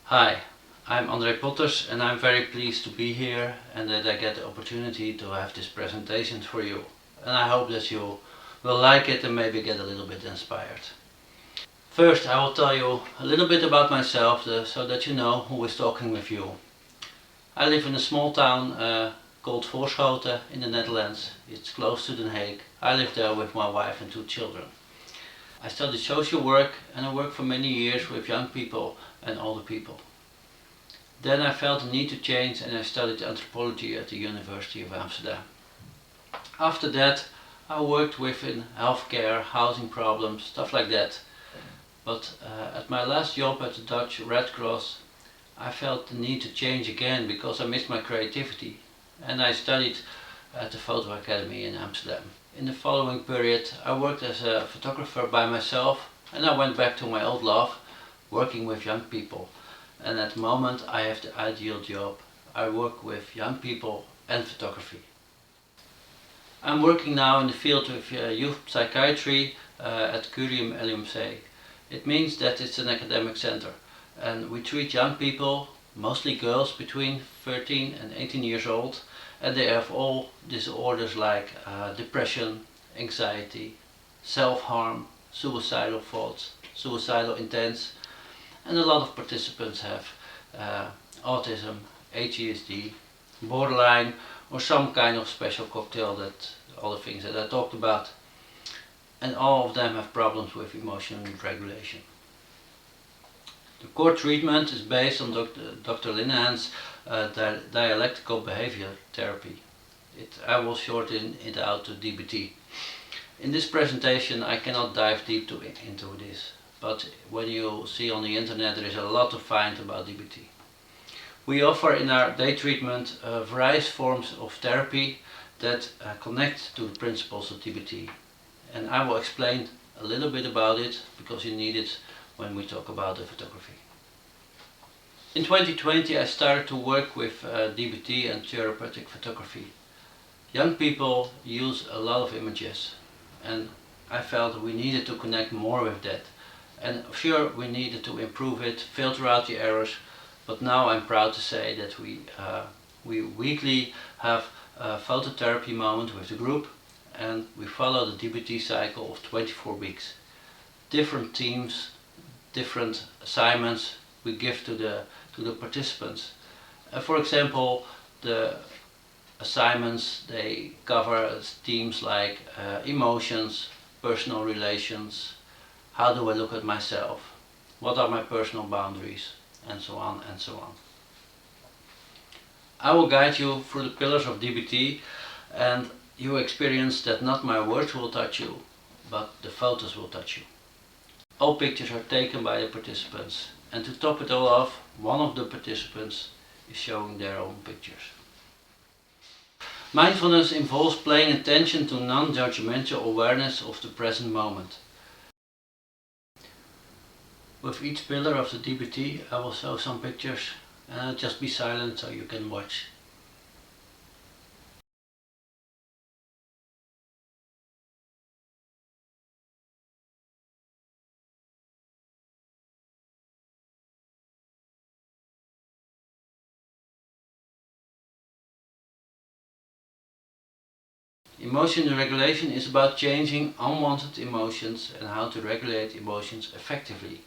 Hi, I'm Potters and I'm very pleased to be here and that I get the opportunity to have this presentation for you. And I hope that you will like it and maybe get a little bit inspired. First, I will tell you a little bit about myself so that you know who is talking with you. I live in a small town called Voorschoten in the Netherlands. It's close to Den Haag. I live there with my wife and two children. I studied social work and I worked for many years with young people and older people. Then I felt the need to change and I studied anthropology at the University of Amsterdam. After that I worked within healthcare, housing problems, stuff like that. But at my last job at the Dutch Red Cross I felt the need to change again because I missed my creativity and I studied at the Photo Academy in Amsterdam. In the following period I worked as a photographer by myself and I went back to my old love, working with young people. And at the moment I have the ideal job. I work with young people and photography. I'm working now in the field with youth psychiatry at Curium LUMC. It means that it's an academic center and we treat young people, mostly girls between 13 and 18 years old, and they have all disorders like depression, anxiety, self-harm, suicidal thoughts, suicidal intents, and a lot of participants have autism, ADHD, borderline, or some kind of special cocktail, that all the things that I talked about. And all of them have problems with emotional regulation. The core treatment is based on Dr. Linehan's dialectical behavior therapy. I will shorten it out to DBT. In this presentation I cannot dive deep into this, but when you see on the internet there is a lot to find about DBT. We offer in our day treatment various forms of therapy that connect to the principles of DBT. And I will explain a little bit about it because you need it when we talk about the photography. In 2020 I started to work with DBT and therapeutic photography. Young people use a lot of images and I felt we needed to connect more with that. And sure, we needed to improve it, filter out the errors, but now I'm proud to say that we weekly have a phototherapy moment with the group and we follow the DBT cycle of 24 weeks. Different themes, different assignments we give to the participants. For example, the assignments, they cover themes like emotions, personal relations, how do I look at myself, what are my personal boundaries, and so on and so on. I will guide you through the pillars of DBT and you experience that not my words will touch you, but the photos will touch you. All pictures are taken by the participants, and to top it all off, one of the participants is showing their own pictures. Mindfulness involves paying attention to non-judgmental awareness of the present moment. With each pillar of the DBT I will show some pictures and just be silent so you can watch. Emotion regulation is about changing unwanted emotions and how to regulate emotions effectively.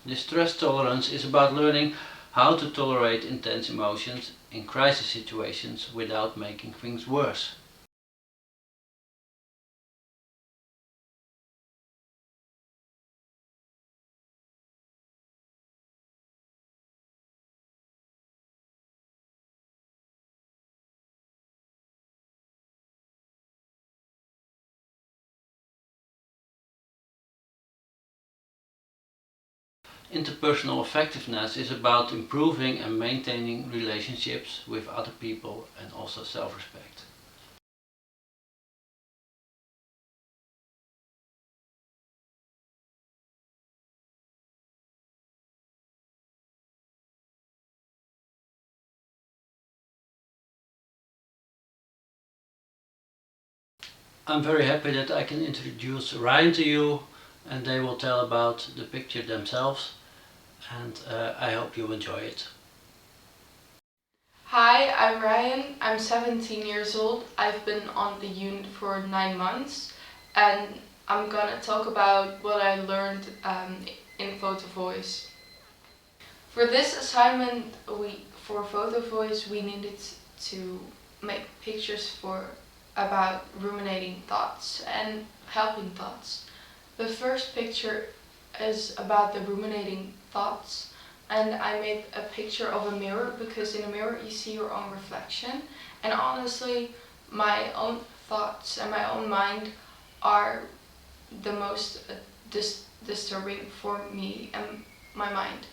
This stress tolerance is about learning how to tolerate intense emotions in crisis situations without making things worse. Interpersonal effectiveness is about improving and maintaining relationships with other people and also self-respect. I'm very happy that I can introduce Ryan to you, and they will tell about the picture themselves, and I hope you enjoy it. Hi, I'm Ryan. I'm 17 years old. I've been on the unit for 9 months, and I'm gonna talk about what I learned in Photo Voice. For this assignment, for Photo Voice, we needed to make pictures about ruminating thoughts and helping thoughts. The first picture is about the ruminating thoughts, and I made a picture of a mirror because in a mirror you see your own reflection, and honestly my own thoughts and my own mind are the most disturbing for me and my mind.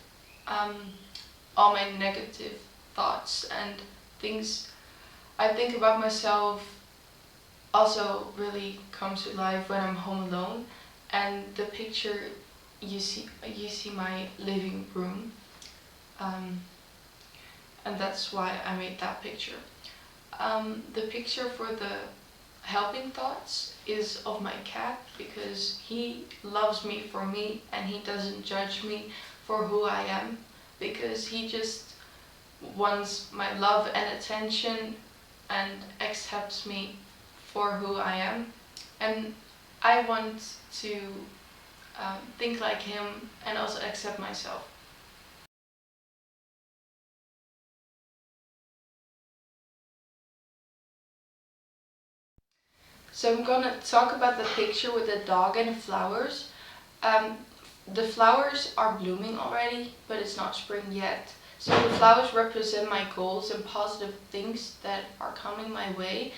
All my negative thoughts and things I think about myself also really comes to life when I'm home alone, and the picture you see my living room, and that's why I made that picture. The picture for the helping thoughts is of my cat because he loves me for me and he doesn't judge me for who I am, because he just wants my love and attention and accepts me for who I am, and I want to think like him and also accept myself. So I'm gonna talk about the picture with the dog and the flowers. Um, the flowers are blooming already, but it's not spring yet. So the flowers represent my goals and positive things that are coming my way,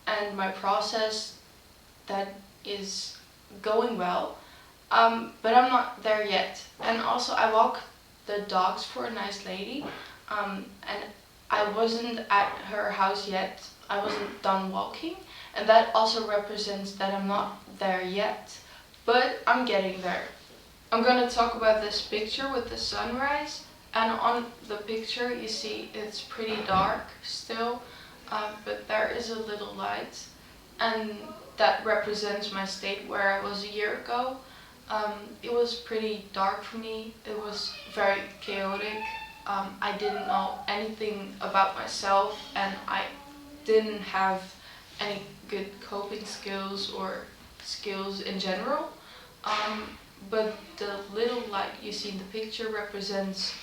and my process that is going well. But I'm not there yet. And also I walk the dogs for a nice lady, and I wasn't at her house yet. I wasn't done walking, and that also represents that I'm not there yet, but I'm getting there. I'm gonna talk about this picture with the sunrise, and on the picture you see it's pretty dark still, but there is a little light, and that represents my state where I was a year ago. It was pretty dark for me. It was very chaotic. I didn't know anything about myself, and I didn't have any good coping skills or skills in general. But the little light you see in the picture represents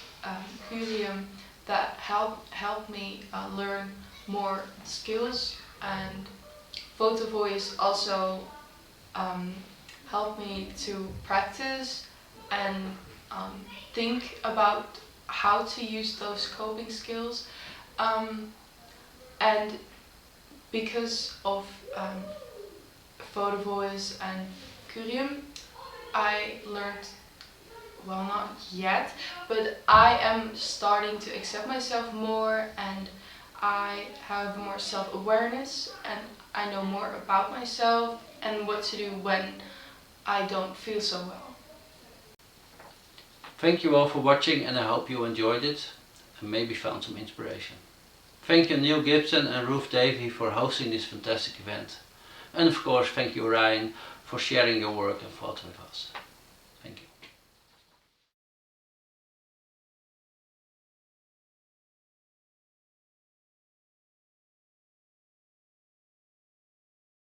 Helium that helped me learn more skills, and Photo Voice also helped me to practice and think about how to use those coping skills. And because of Photo Voice and Curium, I learned, well, not yet, but I am starting to accept myself more, and I have more self-awareness, and I know more about myself and what to do when I don't feel so well. Thank you all for watching, and I hope you enjoyed it and maybe found some inspiration. Thank you Neil Gibson and Ruth Davey for hosting this fantastic event. And of course thank you Ryan for sharing your work and thoughts with us.